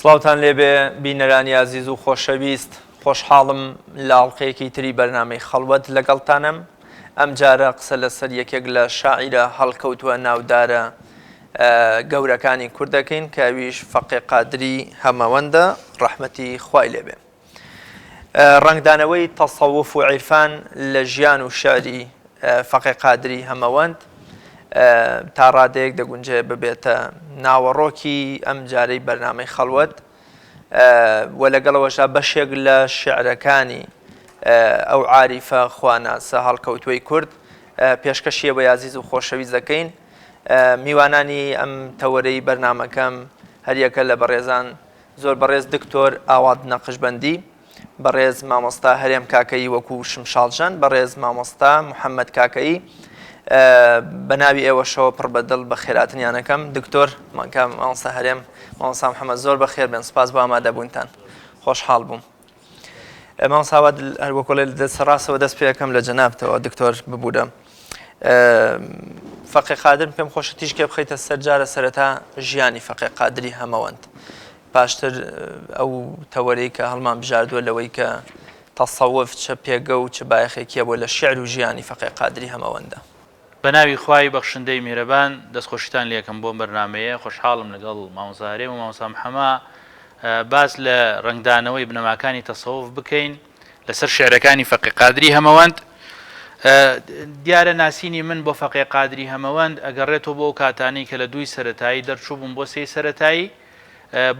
سڵاوتان لێبێ بینەرانی عەزیز و خۆشەویست، خۆشحاڵم لە ئاڵلقەیەکی تری بەرنامەی خەڵوەت لەگەڵتانم. ئەم جارە قسە لەسەر یەکێک لە شاعیرە هەڵکەوتووە ناودارە گەورەکانی کوردەکەین کە ئەویش فەقێ قادری هەمەوەندە ڕەحمەتی خوای لێبێ. ڕنگدانەوەی تەسەووف و عیرفان لە ژیان و شعری فەقێ قادری هەمەوەند تا ڕادەیەک دەگونجێ ببێتە ناوەڕۆکی ئەم جارەی بەرنامەی خەڵوەت و لەگەڵەوەشا بەشێک لە شعرەکانی ئەو عاریفە خواناسە هەڵکەوتووەی کورد پێشکەشیە بە عەزیز و خۆشەویست دەکەین. میوانانی ئەم تەوەرەی بەرنامەکەم هەریەکە لە بەڕێزان زۆر بەڕێز دکتۆر ئاواد نەقشبەندی، بەڕێز مامۆستا هەرێم کاکەیی وەکو شمشاڵژان، بەڕێز مامۆستا محەممەد کاکەیی، بە ناوی ئێوەشەوە پڕ بەدڵ بە خێراتنیانەکەم. دکتۆر مامۆستا هەرێم، مامۆستا محەممەد زۆر بەخێر بێن، سپاس بۆ ئامادەبوونتان، خۆشحاڵ بووم. مامۆستاواد هەروەکۆ لە دەستڕاستەوە دەست پێەکەم لە جەنابتەوە دکتۆر ببوورە. فەقێ قادر پێم خۆشە تیشکێ بخەیتە سەرجارە سەرەتا ژیانی فەقێ قادری هەمەوەند، پاشتر ئەو تەوەرەی کە هەڵمان بژاردووە لەوەی کە تەسەووف چه پێگە و چه بایەخێکیە بۆ لە شعر و ژیانی فەقێ قادری هەمەوەندە. بە ناوی خوای بەخشندەی میهرەبان دەستخۆشیتان لێکم بۆ بەرنامەیە. خۆشحاڵم لەگەڵ مامۆستا هەرێم و مامۆستا محەممە باس لە ڕنگدانەوەی بنەماکانی تەسەووف بکەین لەسەر شعرەکانی فەقێ قادری هەمەوەند. دیارە ناسینی من بۆ فەقێ قادری هەمەوەند ئەگەڕێتەوە بۆ کاتانەی کە لە دووی سەرەتایی دەرچوو بووم بۆ سێی سەرەتایی.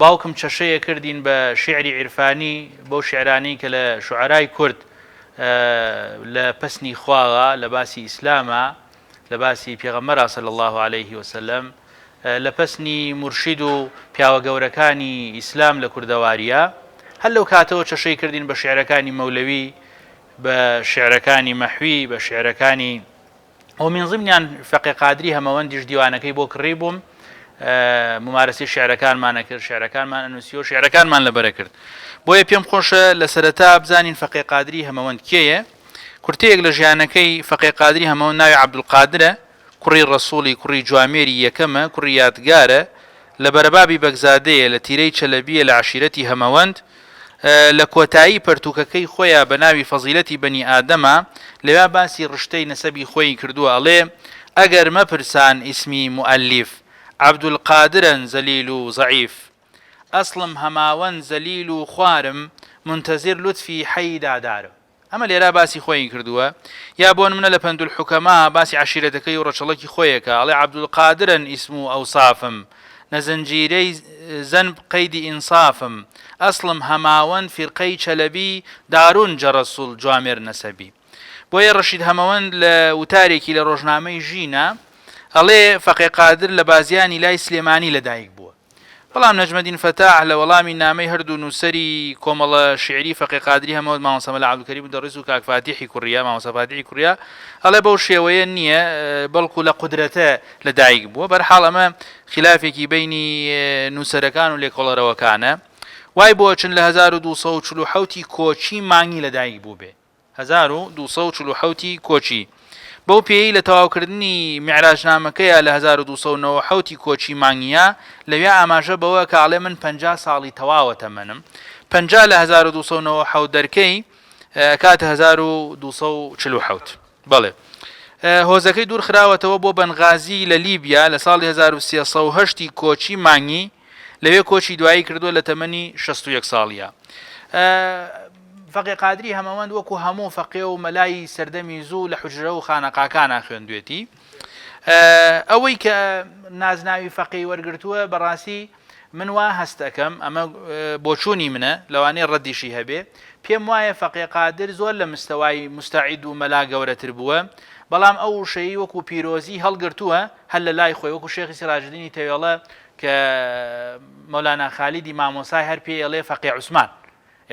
باوکم چەشەیە کردین بە شعری عیرفانی بۆ شعرانی کە لە شوعرای کورد لە پەسنی خواوە، لە باسی ئیسلامە، لە باسی پێغەمبەرە صلی الله عليه وسلم، لە پەسنی مرشید و پیاوە گەورەکانی ئیسلام لە کوردەواریە. هەر لەو کاتەوە چەشەی کردین بە شعرەکانی مەولەوی، بە شعرەکانی مەحوی، بە شعرەکانی ئەو من ضمنیان فەقێ قادری هەمەوەندیش دیوانەکەی بۆ کڕی بووم، ممارەسی شعرەکانمانە کرد، شعرەکانمان ئەنووسی و شعرەکانمان لەبەرە کرد. بۆیە پێم خۆشە لە سەرەتا بزانین فەقێ قادری هەمەوەند کێیە. کورتەیەک لە ژیانەکەی فەقێ قادری هەمەوەند ناوی عەبدولقادرە، کوڕی ڕەسووڵی، کوڕی جوامێری یەکەمە، کوڕی یادگارە، لە بەرەبابی بەگزادەیە لە تیرەی چەلەبیە لە عەشیرەتی هەمەوەند. لە کۆتایی پەرتووکەکەی خۆیان بە ناوی فەزیلەتی بەنی ئادەمە لەوێ باسی ڕشتەی نەسەبی خۆی کردووە، ئەڵێ ئەگەر مەپرسان ئیسمی مؤەلیف عەبدولقادرن زەلیل و زەعیف، ئەسڵم هەماوەند زەلیل و خوارم منتەزیر لوتفی حەی دادارم. ئەمە لێرا باسی خۆی کردووە. یا بۆ نمونە لە پەندولحوکەما باسی عەشیرەتەکەی و ڕەچەڵەکی خۆیەکە، ئەڵێ عەبدولقادرن ئیسم و ئەوسافم، نەزەنجیرەی زەنب قەیدی ئینسافم، ئەسڵم هەماوەند فیرقەی چەلەبی دارون جەڕەسوڵ جوامێر نەسەبی. بۆیە ڕەشید هەمەوەند لە وتارێکی لە ڕۆژنامەی ژینە ئەڵێ فەقێ قادر لە بازیانی لای سلێمانی لەدایک بووە، بەڵام نەجمەدین فەتاح لە وەڵامی نامەی هەردوو نووسەری کۆمەڵە شعری فەقێ قادری هەمەوەند مامۆستا مەلا عەبدولکەریم دەڕیز و کاک فاتیحی کوڕیا، مامۆستا فاتیحی کوڕیا، ئەڵێ بەو شێوەیە نییە، بەڵکو لە قودرەتە لەدایک بووە. بەرحاڵ ئەمە خلافێکی بینی نووسەرەکان و لێکۆڵەرەوەکانە. وای بۆ چن لە 1247 کۆچی مانگی لەدایک بوو بێ، 1247 کۆچی. بەو پێی لە تەواوکردنی میعراجنامەکەیە لە 1297 کۆچی مانگیە لەوێ ئاماژە بەوە کە ئاڵێ من 50 ساڵی تەواوە تەمەنم، 50 لە 1297 دەرکەی کاتە 1247. بەڵێ هۆزەکەی دوور خراوەتەوە بۆ بەنغازی لە لیبیا لە ساڵی 1308 کۆچی مانگی، لەوێ کۆچی دوایی کردووە لە تەمەنی 61 ساڵیە. فەقێ قادری هەمەوەند وەکو هەموو فەقێ و مەلای سەردەمی زوو لە حوجرە و خانەقاکانە خوێندوێتی. ئەوەی کە نازناوی فەقێی وەرگرتووە بەڕاستی من وا هەست دەکەم، ئەمە بۆچوونی منە لەوانەیە ڕەدیشی هەبێ، پێم وایە فەقێ قادر زۆر لە مستەوای مستعید و مەلا گەورەتر بووە، بەڵام ئەو وشەیی وەکو پیرۆزی هەڵگرتووە هەر لە لای خۆی، وەکو شێخی سیراجدینی تەوێڵە کە مەولانا خالیدی مامۆسای هەر پێی ئەڵێ فەقێ عوسمان،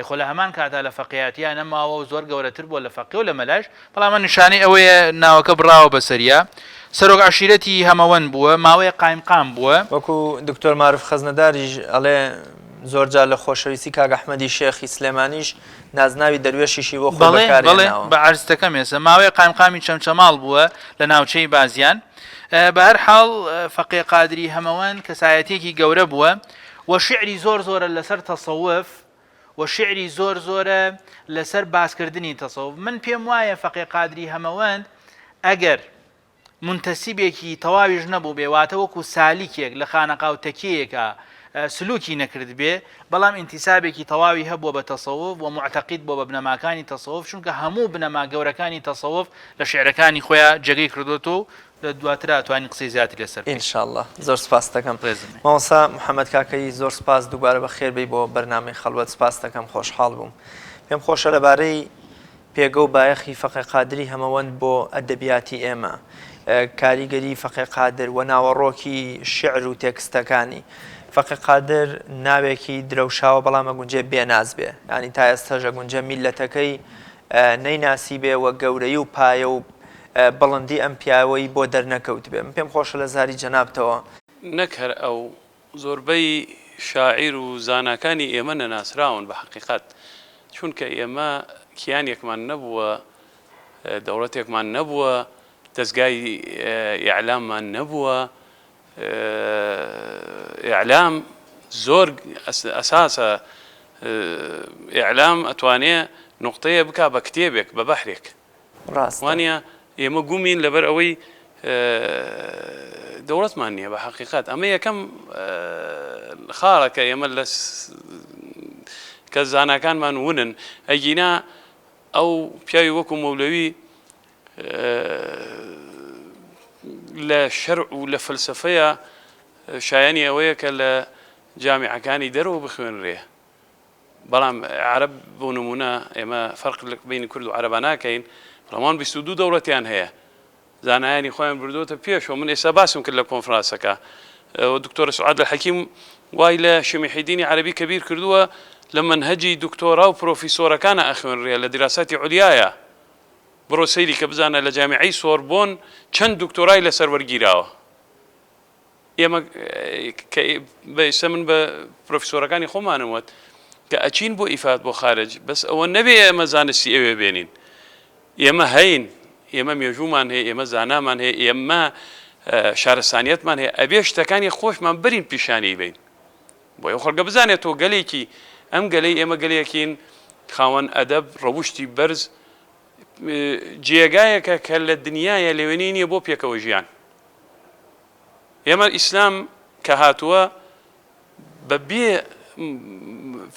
خۆ لە هەمان کاتا لە فەقیهاتیان نەماوە و زۆر گەورەتر بووە لە فەقێ و لە مەلاش، بەڵام نیشانەی ئەوەیە ناوەکە بڕاوە بەسەریە. سەرۆک عەشیرەتی هەمەوەند بووە، ماوەیە قایمقام بووە. وەکو دکتۆر معروف خەزنەداریش ئەڵێ زۆر جار لە خۆشەویستی کاک ئەحمەدی شێخی سلێمانیش نازناوی دەروێشیشی بۆ خۆی بەکارهێناوە. بە عەرزتەکەم ێستا ماوەیە قایمقامی چەمچەماڵ بووە لە ناوچەی بازیان. بە هەر حاڵ فەقێ قادری هەمەوەند کەسایەتێکی گەورە بووە و شعری زۆرە لەسەر تەسەوف و شعری زۆرە لەسەر باسکردنی تەسەوف. من پێم وایە فەقێ قادری هەمەوەند ئەگەر منتەسیبێکی تەواویش نەبوو بێ واتە وەکو سالیکێک لە خانەقا و تەکیەکە سلوکی نەکرد بێ، بەڵام ئینتیسابێکی تەواوی هەبووە بە تەسەوف و معتەقید بۆ بە بنەماکانی تەسەوف، چونکە هەموو بنەما گەورەکانی تەسەوف لە شعرەکانی خۆیان جێگەی کردوتەوە لە دواترا توانی قسەی زیاتری لەسەر. ئینشاءالله زۆر سپاس دەکەم. مامۆستا محەممەد کاکەی زۆر سپاس دووبارە بە خێربەی بۆ بەرنامەی خەڵوەت سپاس دەکەم، خۆشحاڵ بووم. پێم خۆشە لەبارەی پێگە و بایەخی فەقێ قادری هەمەوەند بۆ ئەدەبیاتی ئێمە، کاریگەری فەقێ قادر و ناوەڕۆکی شعر و تێکستەکانی. فەقێ قادر ناوێکی درەوشاوە بەڵام ئەگونجێ بێناز بێ، ینی تا ئێستاژە گونجە میلەتەکەی نەیناسی بێ وە گەورەی و پایە و بەڵندی ئەم پیاوەی بۆ دەرنەکەوت بێ. من پێم خۆشە لە زاری جەنابتەوە نەک هەر ئەو زۆربەی شاعیر و زاناکانی ئێمە نەناسراون بە حەقیقەت، چونکە ئێمە کیانێکمان نەبووە، دەوڵەتێکمان نەبووە، دەستگای ئیعلاممان نەبووە. ئیعلام زۆر ئەساسە، ئیعلام ئەتوانێ نقطەیە بک بە کتێبێک بە بەحرێک. وانە ئێمە گومین لەبەر ئەوەی دەوڵەتمان نییە بە حەقیقەت. ئەمە یەکەم خاڵەکە ئێمە لە کە زاناکانمان ونن. ئەگینا ئەو پیاوی وەکو مەولەوی لە شەرع و لە فەلسەفەیە شایانی ئەوەیە کە لە جامیعەکانی دەرەوە بخوێنرێ، بەڵام عەرەب بۆ نمونە ئێمە فەرق بینی کورد و عەرەبا ناکەین، ڕەمان 22 دەوڵەتیان هەیە، زانایانی خۆیان بردووەتە پێشەوە. من ئێستا باسم کرد لە کۆنفرانسەکە، دکتۆر سعاد الحەکیم وای لە شەمیحیدینی عەرەبی کەبیر کردووە لە منهەجی دکتۆرا و پرۆفیسۆرەکانە ئەخوێنرێ لە دیراساتی عولیایە. بڕۆ سەیری کە بزانە لە جامیعەی سۆربۆن چەند دکتۆرای لەسەر وەرگیراوە. ئێمە بەئیستا من بە پرۆفیسۆرەکانی خۆمانم وت کە ئەچین بۆ ئیفات بۆ خارج، بەس ئەوە نەبێ ئێمە زانستی ئەوێ بێنین. ئێمە هەین، ئێمە مێژوومان هەیە، ئێمە زانامان هەیە، ئێمە شارستانیەتمان هەیە، ئەبێ شتەکانی خۆشمان برین پیشانی بین بۆ ئەو خەڵکە بزانێتەوە گەلێکی ئەم گەلەی ئێمە گەلەیەکین خاوەن ئەدەب ڕەوشتی بەرز جێگایەکە کە لە دنیاە لەوێنەی نییە بۆ پێکەوە ژیان. ئێمە ئیسلام کە هاتووە بە بێ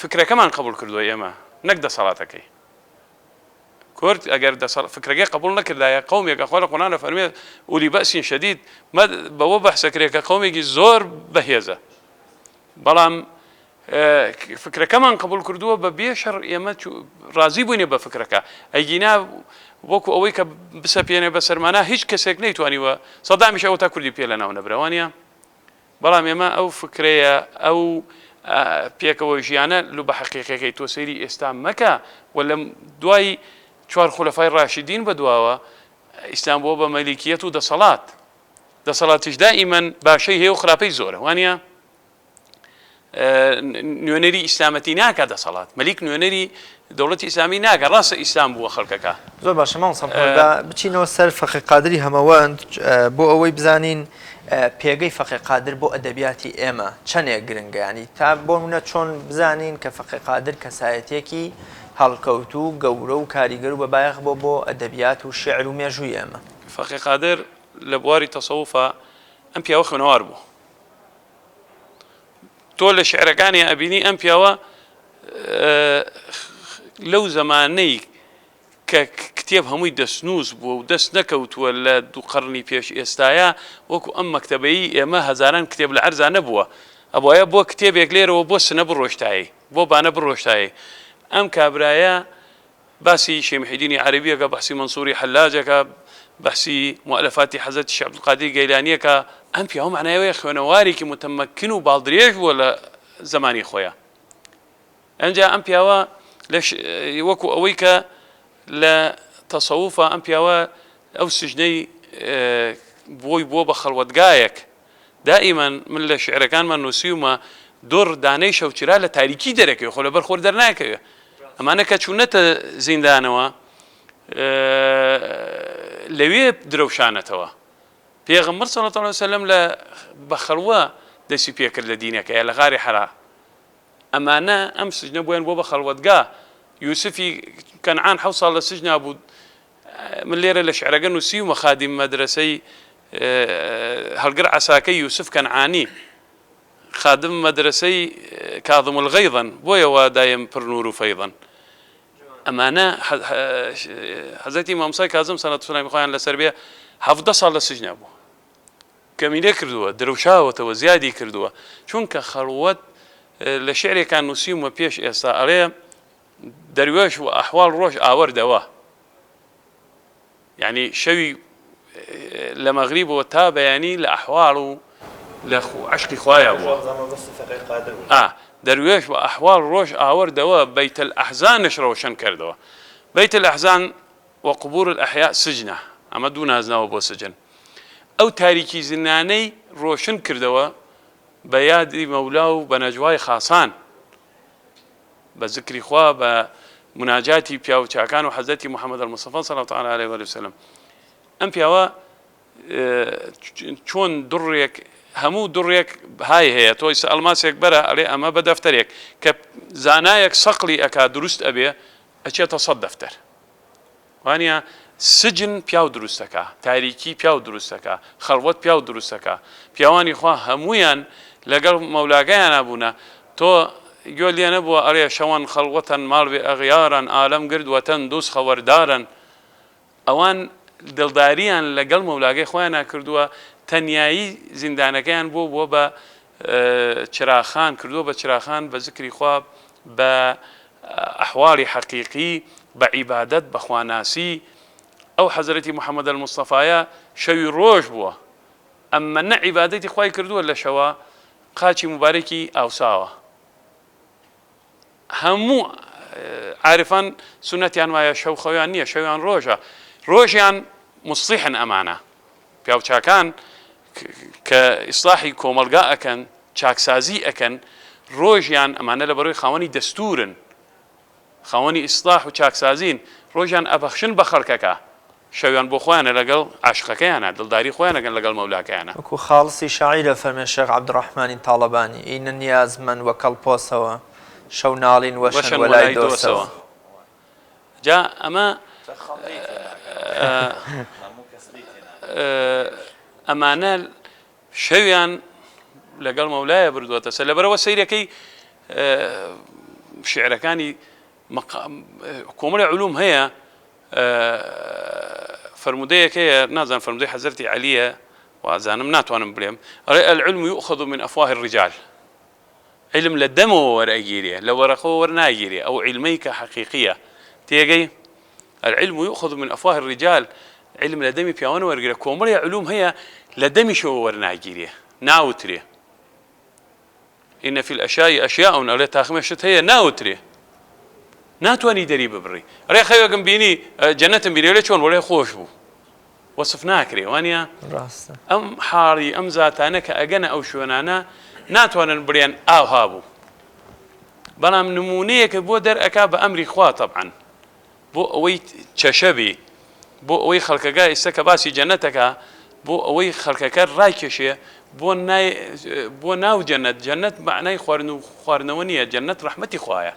فکرەکەمان قبول کردووە، ئێمە نەک دەسەڵاتەکەی کورد ئەگەر فکرەکەی قبول نەکردایە قەومێکە خۆ لە قورئانە فەرمێ ئولی بەئسین شەدید بەوە بەحسەکرێکە قەومێکی زۆر بەهێزە، بەڵام فکرەکەمان قبول کردووە بە بێ شەڕ ئێمە ڕازی بووینێ بە فکرەکە. ئەیگینا وەکو ئەوەی کە بسەپێنێ بە سەرمانە هیچ کەسێک نەیتوانیوە سەدامیش ئەو تا کوردی پێ لە ناو نەبرەوانە، بەڵام ئێمە ئەو فکرەیە ئەو پێکەوە ژیانە لو بە حەقیقەکەی تۆ سەیری ئێستا مەکە و لە دوای 4 خولەفای ڕاشیدین بەدواوە ئیسلام بۆ بە مەلیکیەت و دەسەڵاتیش دائیمەن باشەی هەیە و خراپەی زۆرە، وانە نوێنەری ئیسلامەتی ناکات دەسەڵات، مەلیک نوێنەری دەوڵەتی ئیسلامی ناکە، ڕاستە ئیسلام بووە خەڵکەکە. زۆر باشە مامۆستا بچینەوە سەر فەقێ قادری هەمەوەند بۆ ئەوەی بزانین پێگەی فەقێ قادر بۆ ئەدەبیاتی ئێمە چەندێک گرنگە، ینی تا بۆ منە چۆن بزانین کە فەقێ قادر کەسایەتێکی هەڵکەوت و گەورە و کاریگەر و بەبایەخ بۆ ئەدەبیات و شعر و مێژووی ئێمە. فەقێ قادر لە بواری تەسەووفە ئەم پیاوە خوێنەوار بوو. تۆ لە شعرەکانی ئەبینی ئەم پیاوە لەو زەمانەی کە کتێب هەمووی دەستنووس بووە و دەست نەکەوتووە لە 2 قەرنی پێش ئێستاە، وەکو ئەم مەکتەبەیی ئێمە هەزاران کتێب لە عەرزا نەبووە، ئەبوایە بۆ کتێبێک لێرەوە بۆ سنە بڕۆشتایی، بۆ بانە بڕۆشتایی. ئەم کابرایە باسی شەیخ عەرەبیەکە، بەحسی منسووری حەلاجەکە، بەحسی مؤلفاتی حەزەتی شێخ عەبدولقادر گەیلانیەکە. ئەم پیاوە معنایەوەیە خوێنەوارێکی متەمەکن و باڵدرێژ بووە لە زمانی خۆیان. ئەمجا ئەم پیاوە وەکو ئەوەی کە لە تەسەووفە ئەم پیاوە ئەو سژنەی بۆ بە خەڵوەتگایەک دائیمەن من لە شعرەکانمان نووسیومە دوڕ دانەی شەوچرا لە تاریکی دەرەکەوێ، خۆ لەبەر خۆر دەرناکەوێ. ئەمانە کە چوونەتە زیندانەوە لەوێ درەوشانەتەوە. پێغەمبەر صلی الله علیه و سلم لە بەخەڵوە دەستی پێکرد لە دینەکەیە لە غاری حەرا ئەمانە ئەم سجنە بۆیان بۆ بە خەڵوەتگا یوسفی کەنعان 7 ساڵ لە سجنا بوو من لێرە لە شعرەکە نووسی و مەخادیم مەدرسەی هەڵگر عەساکەی یوسف کەنعانی خادم مەدرسەی کاظم الغەیظن بۆیەوە دایم پڕ نور و فەیضن ئەمانە حەزەتی مامۆسای کازم سەنەت سولامی خۆیان لەسەر بێ 17 ساڵ لە سجنا بوو کەمینە کردووە درەوشاوەتەوە زیادی کردووە چونکە خەڵوەت لە شعرێکان نووسیمە پێش ئێستا ئەڵێ دەروێش و ئەحواڵ ڕۆژ ئاوەردەوە یعنی شەوی لە مەغریبەوە تا بەیانی لە ئەحواڵ و لە عشقی خوایە بووە دەروێش و ئەحواڵ ڕۆژ ئاوەردەوە بەیت الئەحزانش ڕۆشن کردەوە بەیت الئەحزان وقبور الأحياء سجنە ئەمە دوو نازناوە بۆ سجن ئەو تاریکی زنانەی ڕۆشن کردەوە بە یادی مەولا و بە نەجوای خاسان بە ذکری خوا بە مناجاتی پیا و چاکان و حەزەتی محەممەد المصطفى صلی الله تعالی علیه وسلم ئەم پیاوە چۆن دڕێک هەموو دڕێک های هەیە تۆی ئەلماسێک بەرە ئەڵێ ئەمە بە دەفتەرێک کە زانایەک سەقلی ئەکا دروست ئەبێ ئەچێتە 100 دەفتەر وانە سجن پیاو دروستەکە تاریکی پیاو دروستەکە خەڵوەت پیاو دروستەکە پیاوانی خوا هەمویان لەگەڵ مەولاگەیان بوونە تۆ گوێ لێ نەبووە ئەڵێ شەوان خەڵوەتەن ماڵ بێ ئەغیارن ئالەم گردوەتەن دووس خەوەردارن ئەوان دڵداریان لەگەڵ مەولاگەی خۆیان کردووە تەنیایی زیندانەکەیان بۆ بە چراخان کردووە بە چراخان بە ذکری خوا بە ئەحواڵی حەقیقی بە عیبادەت بە خواناسی ئەو حەزرەتی محەممەد المستەفایە شەوی ڕۆژ بووە ئەمە نە عیبادەتی خوای کردووە لە شەوە قاچی مبارەکی ئاوساوە هەموو عارفان سنەتیان وایە شەو خەویان نییە شەویان ڕۆژە ڕۆژیان مصلیحن ئەمانە پیاوچاکان کە ئیسلاحی کۆمەلگا ئەکەن چاکسازی ئەکەن ڕۆژیان ئەمانە لە بەرۆی خاوەنی دەستورن خاوەنی ئیسلاح و چاکسازین ڕۆژیان ئەبەخشن بە خەڵکەکە شەویان بۆ خۆیانە لەگەڵ عاشقەکەیانە دڵداری خۆیانەکەن لەگەڵ مەولاکەیانە وەکو خاڵسی شاعیرە فەرمێ شێخ عەبدوڕەحمانی تاڵەبانی ئینە نیاز من وە کەڵپۆسەوە شەو ناڵین وەشن وەلای دۆسەوە جا ئەمە ئەمانە شەویان لەگەڵ مەولایە بردووەتە سەر لەبەرەوە سەیرەکەی شعرەکانی کۆمەڵی علوم هەیە فرمودەیەک هەیە نازانم فرمودەی حەزرەتی عەلیە وازانم ناتوانم بڵێم ئەڵێ العلم يؤخذ من أفواه الرجال علم لە دەمەوە وەرئەگیرێ لە وەرەقەوە وەرناگیرێ ئەو عیلمەی کە حەقیقیە تێگەی العلم يؤخذ من أفواه الرجال علم لە دەمی پیاوانە وەرگرێ کۆمەڵی علوم هەیە لە دەمیشەوە وەرناگیرێ ناوترێ إن في الأشياء أشياء ئەڵێ تاخمێشت هەیە ناوترێ ناتوانانی دەری ببڕی ڕێ خەوێکم بینی جەنەتم بیرێ لێ چۆن وەڵێ خۆش بوو وەسف ناکرێ وانە ئەم حاڵی ئەم زاتانە کە ئەگەنە ئەو شوێنانە ناتوانن بڕێن ئاوها بوو بەڵام نمونەیەکە بۆ دەرئەکا بە ئەمری خوا تەبعەن بۆ ئەوەی چەشەبی بۆ ئەوەی خەڵکەکە ئێستا کە باسی جەنەتەکە بۆ ئەوەی خەڵکەکە ڕایکێشێ بۆ ناو جەنەت جەنەت معنای خواردن و خواردنەوە نییە جەنەت ڕەحمەتی خوایە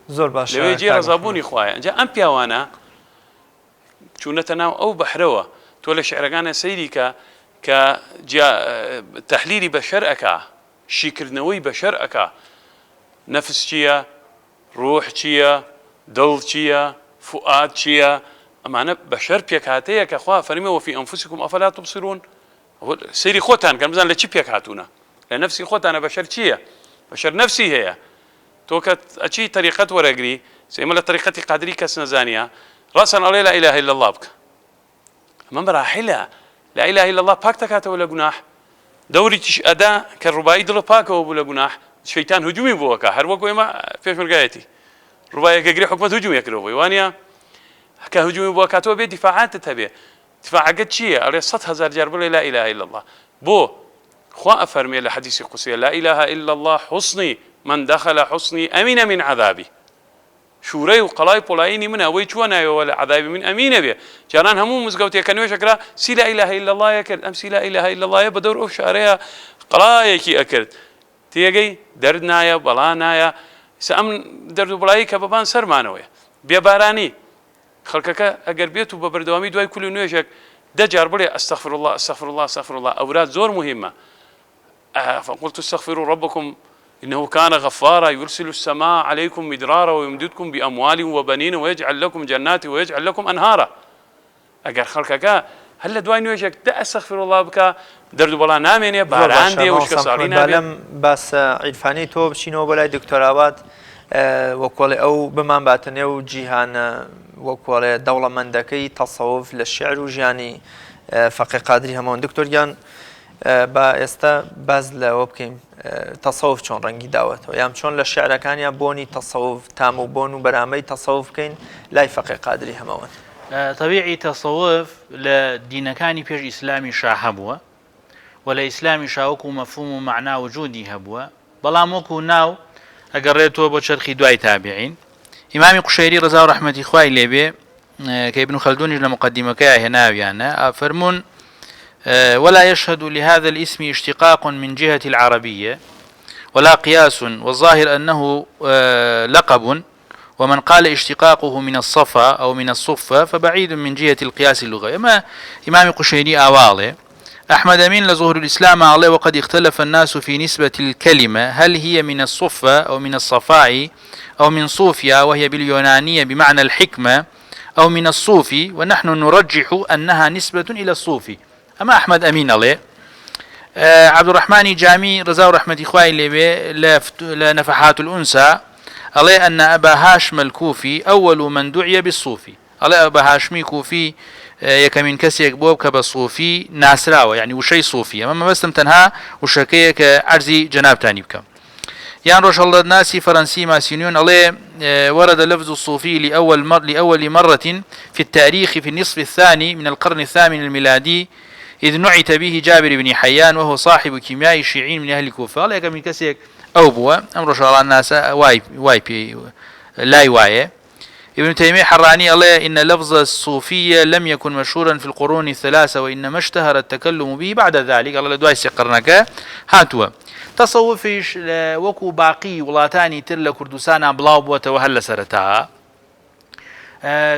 زۆر باش لەوێ جێ ڕەزابوونی خوایە ئەنجا ئەم پیاوانە چوونەتە ناو ئەو بەحرەوە تۆ لە شعرەکانە سەیری کە تەحلیلی بەشەر ئەکا شیکردنەوەی بەشەر ئەکا نەفس چییە ڕوح چییە دڵ چییە فوئاد چییە ئەمانە بەشەر پێکهاتەیە کە خوا فەرمێ وەفی ئەنفوسیکم ئەفەلا تبصرون سەیری خۆتان کەن بزان لە چی پێک هاتوونە لە نەفسی خۆتانە بەشەر چییە بەشەر نەفسی هەیە تۆ کە ئەچی تەریقەت وەرەگری سێمە لە تەریقەتی قادری کەس نەزانیە ڕاستەن ئەڵێ لا إله إلا الله بکە ئەمە مەراحیلە لا إله إلا الله پاک دەکاتەوە لە گوناح دەوری تیش ئەدا کە ڕووبایی دڵە پاکەوە بوو لە گوناح شەیتان هجومی بۆەکە هەر وەکو ئێمە پێشمەرگایەتی ڕووبایەکە گرێ حکومەت هجومیەکرەوە بووی وانە کە هجومی بۆ کاتەوە بێ دیفاعاتت هەبێ دفاعەکەت چییە ئەڵێ 100,000 جار بڵێ لا إله إلا الله بۆ خوا ئەفەرمێ لە حەدیثی قودسیە لا إله إلا الله حصني من دخل حصني أمين من عذابي شورەی و قەڵای پۆڵایینی منە ئەوەی چوە نایەوە لە عذابی من ئەمینە بێ جاران هەموو مزگەوتێکە نوێژەکرا سی لا إله إلا الله کرد ئەم سی لا إله إلا الله بە دەور ئەو شارەیە قڵایەکی ئەکرد تێگەی دەرد نایە بەڵا نایە ئەم دەرد و بڵایی کە بەبان سەرمانەوەی بێبارانی خەڵکەکە ئەگەر بێت و بە بەردەوامی دوای کولی نوێژێک دەجار بڵێ ئەستەغفر الله ئەستەغفر الله ئەستەغفر الله ئەوراد زۆر مهمە فقلت استغفروا ربكم إنه كان غفارا يرسل السماء عليكم مدرارا ويمددكم بأموال وبنين ويجعل لكم جنات ويجعل لكم أنهارا أجر خلقك هل دوای نوێژێک دە ئەستەغفر الله بکە دەرد و بەڵا نامێنێ باران دێ وشکە ساڵی نابێت باس عیرفانی تۆ بچینەوە بەلای دکتۆراوات وەکۆڵێ ئەو بمان باتە نێو جیهانە وەکۆڵێ دەوڵەمەندەکەی تەسەوف لە شیعر و ژیانی فەقێ قادری هەمووان دکتۆریان با ئێستا باز لەوە بکەین تەسەوف چۆن ڕەنگی داوەتەوە یان چۆن لە شیعرەکانیان بۆنی تەسەوف تام و بۆن و بەرامەی تەسەوف بکەین لای فەقێ قادری هەمووان طبيعي تصوف لدين كان بيج إسلامي شاهبوا ولا إسلامي شاوكو مفهوم معنى وجودي هبوا بلاموكو ناو أقريتو بوشرخي دواي تابعين إمامي قشيري رضا ورحمة إخوائي ليبي كابن خلدون لمقدمة كاه هنا يعني فرمون ولا يشهد لهذا الاسم اشتقاق من جهة العربية ولا قياس والظاهر أنه لقب ومن قال اشتقاقه من الصفا أو من الصفة فبعيد من جهة القياس اللغوي ما إمام قشيري أواله أحمد أمين لظهور الإسلام عليه وقد اختلف الناس في نسبة الكلمة هل هي من الصفة أو من الصفاء أو من صوفيا وهي باليونانية بمعنى الحكمة أو من الصوفي ونحن نرجح أنها نسبة إلى الصوفي أما أحمد أمين عليه عبد الرحمن جامي رضا ورحمة إخوائي لنفحات الأنثى عليه أن أبا هاشم الكوفي أول من دعي بالصوفي عليه أبا هاشمي كوفي يكمن كسيك بوب كبصوفي ناسراوة يعني وشي صوفي أما بس تنها وشكية كعرزي جناب تاني بكم يعني رشا الله الناس فرنسي ماسينيون عليه ورد لفظ الصوفي لأول مرة في التاريخ في النصف الثاني من القرن الثامن الميلادي إذ نعت به جابر بن حيان وهو صاحب كيمياء الشيعين من أهل الكوفة عليه كمن كسيك أو بوا أمر شاء الله الناس واي لا يواي ابن تيمية حراني الله إن لفظ الصوفية لم يكن مشهورا في القرون الثلاثة وإنما اشتهر التكلم به بعد ذلك الله دواي سيقرنك هاتوا تصوفيش وكو باقي ولاتاني تر كردستان بلاو بوتا وهل سرتها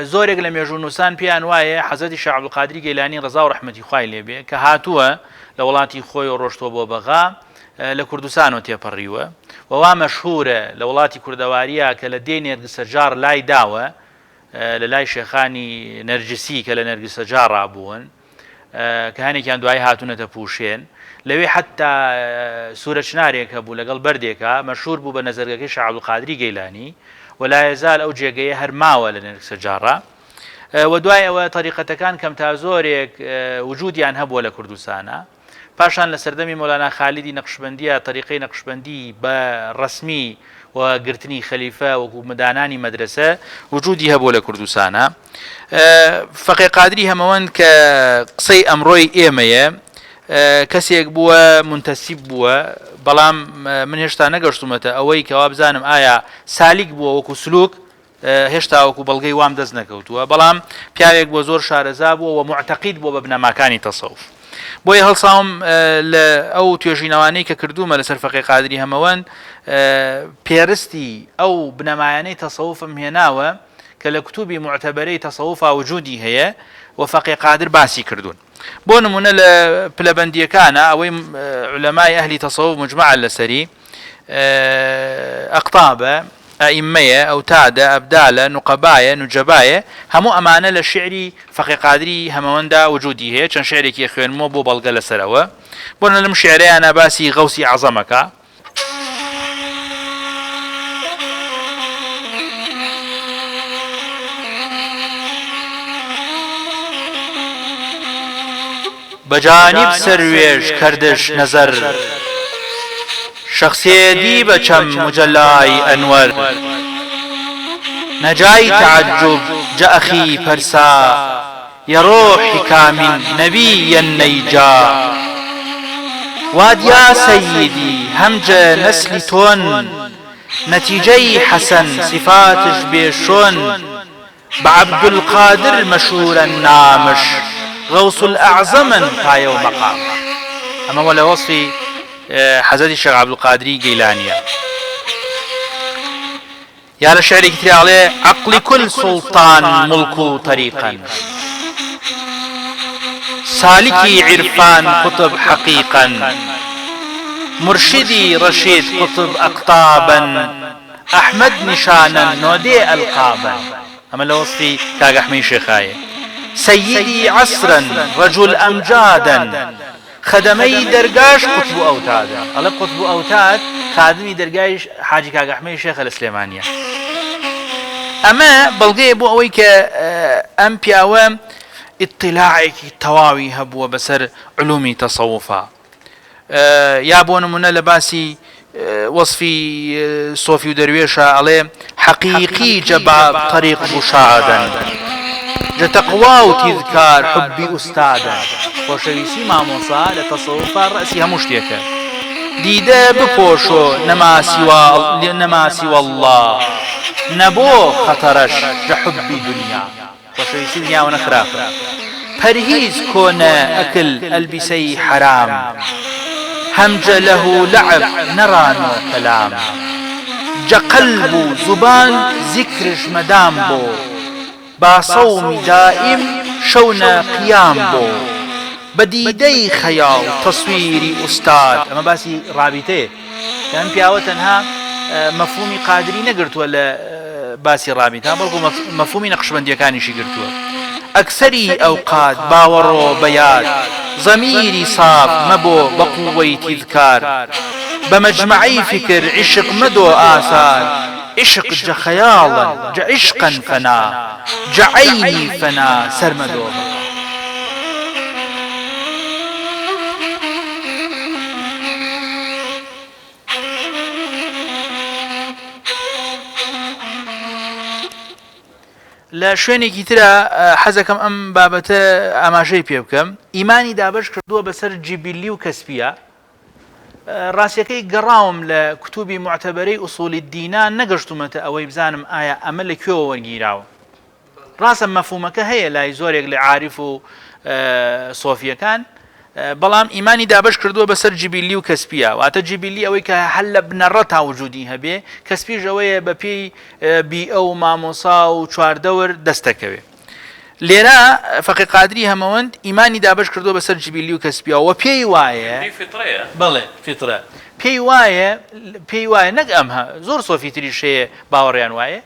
زورك لم يجونسان بيان واي حضرت الشيخ عبد القادر جيلاني رضا ورحمة خوي لبي كهاتوا لولاتي خوي وروشتو بوبغا لكردستان تيبريوا ووا مشهورة لولاتي كردواريا كالدين نرجس جار لاي داوة للاي شيخاني نرجسي كلا نرجس جار أبون كهاني كان دعاي هاتون تبوشين لوي حتى سورة شناري كابو لقل برديكا مشهور بو بنظر كيش عبد القادر جيلاني ولا يزال أو جيجي هرماوة لنرجس جارة ودعاي وطريقة كان كم تازوريك وجودي عن هبو لكردستان پاشان لسردمی مولانا خالدی نقشبندی طریقی نقشبندی با رسمی و گرتنی خلیفه و مدانانی مدرسه وجودی هبو لکردستان فقی قادری هموان که قصی امروی ایمه کسی بوا منتسب بوا بلام من هشتا نگشتمته اوی که وابزانم آیا سالک بوا وکو سلوک هشتا وکو بلغی وام دز نکوتوا بلام پیاوێک بۆ زۆر شارەزا بووە و معتەقید بووە بە بنەماکانی تەسەوف بۆیە هەڵساوم لە ئەو توێژینەوانەی کە کردوومە لەسەر فەقێ قادری هەمەوەند پێرستی ئەو بنەمایانەی تەسەوفم هێناوە کە لە کتوبی معتەبەرەی تەسەوفا وجودی هەیە و فەقێ قادر باسی کردوون بۆ نمونە لە پلەبەندیەکانە ئەوەی علەمای ئەهلی تەسەوف مجمعە لەسەری ئەقتابە ئائیمەیە ئەوتادە ئەبدالە نوقەبایە نوجەبایە هەموو ئەمانە لە شعری فەقێ قادری هەمەوەندا وجودی هەیە چەند شعرێکی خوێنمەوە بۆ بەڵگە لەسەرەوە بۆ لەم شعرەیانە باسی غەوسی عەزەمەکە بەجانیب سەروێژ کردش نەزەر شخصيتي بچم مجلای انور نجاي تعجب جاء اخي فرسا يا روحي كامل نبي النيجا واد يا سيدي همج نسل تون نتيجي حسن صفاتش بيشون بعبد القادر المشهور النامش غوث الأعظم فايو مقام أما ولا وصفي حەزەتی شێخ عەبدولقادری گەیلانیە. یا لە شعرێکی تراڵێ عەقلی كل سوڵتان مڵک و طەریقەن سالکی عرفان قطب حقیقا مرشدی رشید قطب اقطابا احمد نشانا نودي القابا. اما لوصفي كاغ احمي شيخاية سيدي عصرا رجل امجادا خدمي درقاش قطب اوتادا. الله قطب اوتاد خادمي درقاش حاجي كاغ احمي شيخ الاسلامانية. اما بلغي بو اويك ام بياوام اطلاعك تواوي هبوه بسر علومي تصوفا. يا بو نمونه لباسي وصفي صوفي ودرويشة عليه حقيقي جباب طريق مشاهدا جتقوى وتذكار حبي أستادا. وشويسي ما موصى لتصوفا رأسي همشتيك ديدا بپوشو نما سوى الله نبو خطرش جحبي دنيا. وشويسي دنيا ونخرافة پرهيز كونا أكل ألبسي حرام همج له لعب نرانو كلام جا قلب زبان ذكرش مدام بو با صوم دائم شونا قيام بو بديدي خيال تصويري أستاذ. أما باسي رابطه كان بياوة تنها مفهومي قادري نقرت ولا باسي رابطه بلقو مفهومي نقشبندية كانشي قرتوه. أكثري أوقات باورو بيات ضميري صاف مبو بقوة تذكار بمجمعي فكر عشق مدو آثار عشق جا خيالا جا عشقا فنا جا عيني فنا سرمدو. لە شوێنێکی ترە حەزەکەم ئەم بابەتە ئاماژەی پێ بکەم. ئیمانی دابش کردووە بەسەر جیبیلی و کەسپیە. ڕاستیەکەی گەڕاوم لە کتوبی معتەبەرەی ئوسوڵی دینان نەگەشتومەتە ئەوەی بزانم ئایا ئەمە لە کوێوە وەرگیراوە. ڕاستە مەفهومەکە هەیە لای زۆرێک لە عارف و سۆفیەکان بەڵام ئیمانی دابش کردووە بەسەر جیبیلی و کەسپیە. واتە جیبیلی ئەوەی کە هەل لە بنەڕە تاوجودی هەبێ کەسپیش ئەوەیە بە پێی بیئە و مامۆسا و چواردەور دەستەکەوێ. لێرە فەقی قادری هەمەوەند ئیمانی دابش کردووە بەسەر جیبیلی و کەسپیە و پێی وایە بڵێ فیترە پێی وایە نەک ئەمها زۆر سۆفی تریش هەیە باوەڕیان وایە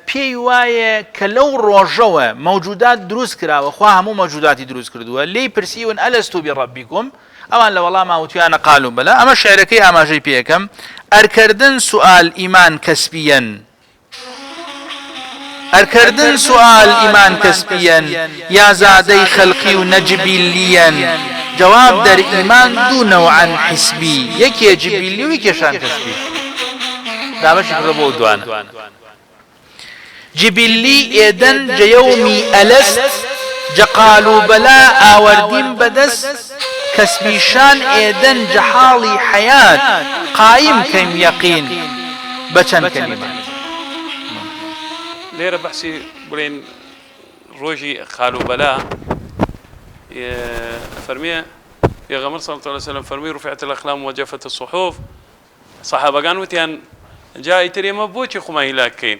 پێی وایە کە لەو ڕۆژەوە مەوجودات دروست کراوە خوا هەموو مەوجوداتی دروست کردووە لی پرسیون ئەلەستو بڕەبیکم ئەوان لە وەڵام ئاوتویانە قالوا بەلا. ئەمە شعرەکەی ئاماژەی پێەکەم ئەرکردن سوال ئیمان کەسبیەن ئەرکردن سوال ئیمان کەسبیەن یا زادەی خەلقی و نەجبیلیەن جواب دەر ئیمان دوو نەوعەن حیسبی یەکێ جبیلی و یەکێشان کەسبی. دابەشی کردە بۆ دوانە. جبلي إيدن جيومي ألست جقالوا بلا آوردين بدس كسبيشان إيدن جحالي حياة قايم كم يقين بچن كلمة. ليرة بحسي بلين روجي قالوا بلا فرمي يا غمر صلى الله عليه وسلم فرمي رفعت الأقلام وجفت الصحف صحابة كانوا وتيان جاي تري ما بوتي خما هلاكين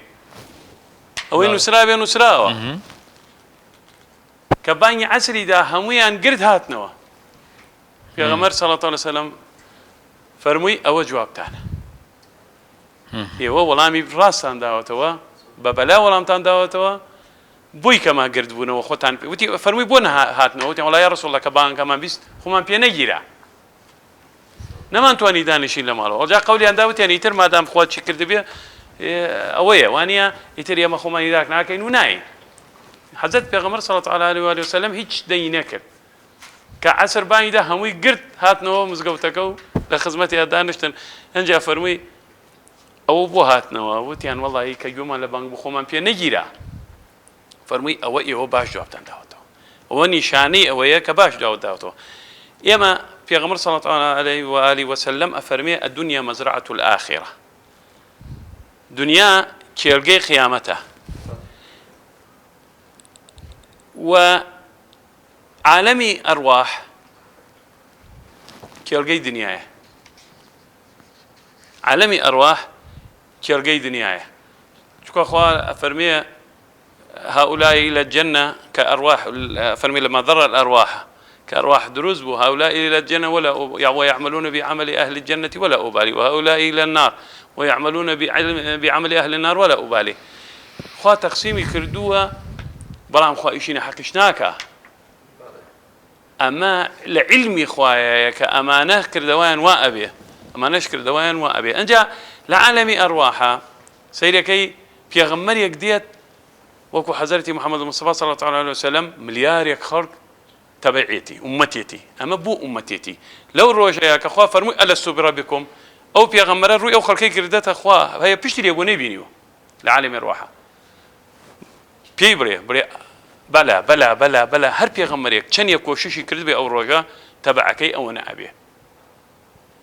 ئەوەی نووسرا بێ نووسراوە کە بانگی عەسریدا هەموویان گرت هاتنەوە. پێغەمبەر صلی الله علیه وسلم فەرمووی ئەوە جوابتانە ئێوە وەڵامی ڕاستان داوەتەوە بە بەلا وەڵامتان داوەتەوە بووی کەما گرت بوونەوە خۆتان وتی فەرمووی بۆ هاتنەوە وتیان وەڵا یا ڕەسوڵ الله کە بانگەمان بیست خۆمان پێ نەگیرا نەمانتوانی دانیشین لە ماڵەوە. ئەوجا قەولیان داوتیان ئیتر مادام خوا چی کردبێ ئەوەیە وانە ئیتر ئێمە خۆمان هیلاک ناکەین و ناین. حەزرەت پێغەمبەر صلی الله علیه و آله وسلم هیچ دەی نەکرد کە عەسر بانگیدا هەمووی گرت هاتنەوە مزگەوتەکە و لە خزمەتیان دانیشتن. هەنجا فەرمووی ئەوە بۆ هاتنەوە وتیان وەڵی کە گوێمان لە بانگ بوو خۆمان پێ نەگیرا. فەرمووی ئەوە ئێوە باش جوابتان داوەتەوە ئەوە نیشانەی ئەوەیە کە باش جواب داوەتەوە. ئێمە پێغەمبەر صلی الله علیه و آله وسلم ئەفەرمێ الدنيا مزرعة الآخرة دنیا کێڵگەی قیامەتە و عالەمی ئەرواح کێڵگەی دنیایە عالەمی ئەرواح کێڵگەی دنیاە چکە خوا فەرمیێ هؤلاء إلى الجنة كأرواح فرمي لما ضر الأرواح كأرواح دروز بو هؤلاء إلى الجنة ويعملون بعمل أهل الجنة ولا أبالي وهؤلاء إلى النار ويعملون بعمل أهل النار ولا أبالي خوا تقسيمي كردوها بلام خوا إشينا حقشناكا أما لعلمي خوايا كأمانة كردوان وأبيه أمانة كردوان وأبيه أنجا لعالمي أرواحا سيركي في غمر يقديت وكو حضرتي محمد المصطفى صلى الله عليه وسلم مليار خلق تبعيتي أمتيتي أما بو أمتيتي لو روجا كخوا فرموا ألست بربكم أو بيغمر الرؤيا وخلقي كردتها خوا هي بيشتري أبوني بينيو لعالم أرواحا بيبري بري بلا بلا بلا بلا هر بيغمريك كان يكوششي كرد بي أو روجا تبعكي أو أنا أبيه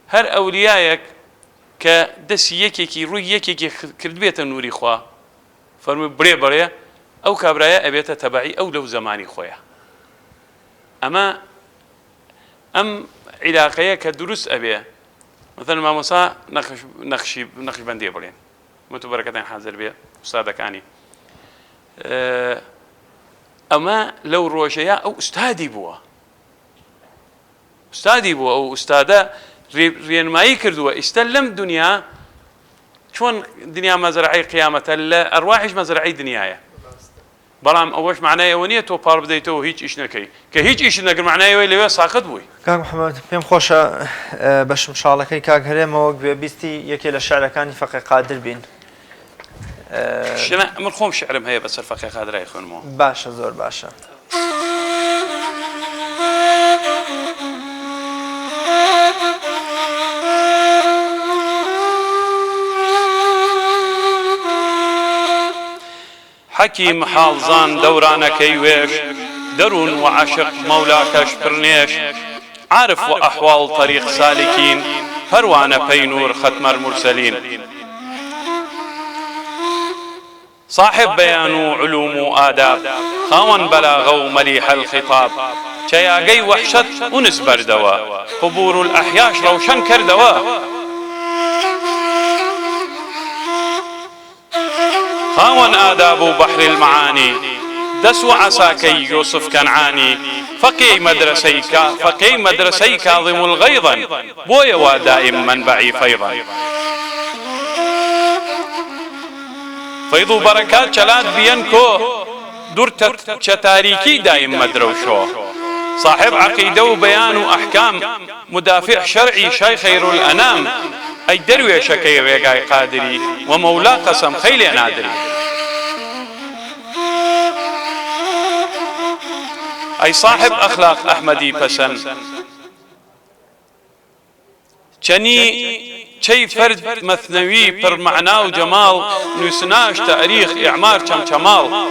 هر أوليائك كدس يكيكي روي يكيكي كرد بيت النوري خوا فرموا بري بري أو كابرايا أبيتا تبعي أو لو زماني خويا أما علاقية كدروس أبيه مثلا ما موسى نقش بندي بلين متبركتين حاضر بيه أستاذ كاني أما لو روشيا أو أستاذي بوا أو أستاذة رينمائي كردوا استلم دنيا شون دنيا مزرعي قيامة الأرواحش مزرعي دنيايا بەڵام ئەوەش معنای ئەوە نییە تۆ پاڵ بدەیتەوە هیچ ئیش نەکەی کە هیچ ئیش نەگر معنایەوەی لەوێ ساقط بووی کاک محەممەد پێم خۆشە بەشم شاڵەکەی کاک هەرێمەوە گوێ بیستی یەکێ لە شعرەکانی فەقێ قادر بین من خۆم شعرم هەیە بەسەر فەقێ قادرای خوێنمەوە باشە زۆر باشە حكيم حالزان دوران كيويش درون وعشق مولاكش برنيش عارف وأحوال طريق سالكين هروان بينور ختم المرسلين صاحب بيان علوم وآداب خاون بلاغ مليح الخطاب شياقي وحشت ونسبر دوا قبور الأحياش روشن كردوا خاون آداب بحر المعاني دسو عساكي يوسف كنعاني فقي مدرسي كاظم الغيظا بويا ودائم منبعي فيضا فيض بركات شلاد بينكو درت شتاريكي دائم مدروشو صاحب عقيدة وبيان وأحكام مدافع شرعي شيخ خير الأنام أي دروي شكي ريقاي قادري ومولا قسم خيلي نادري أي صاحب أخلاق أحمدي بسن شي فرد مثنوي بر معنى وجمال نسناش تاريخ إعمار شمال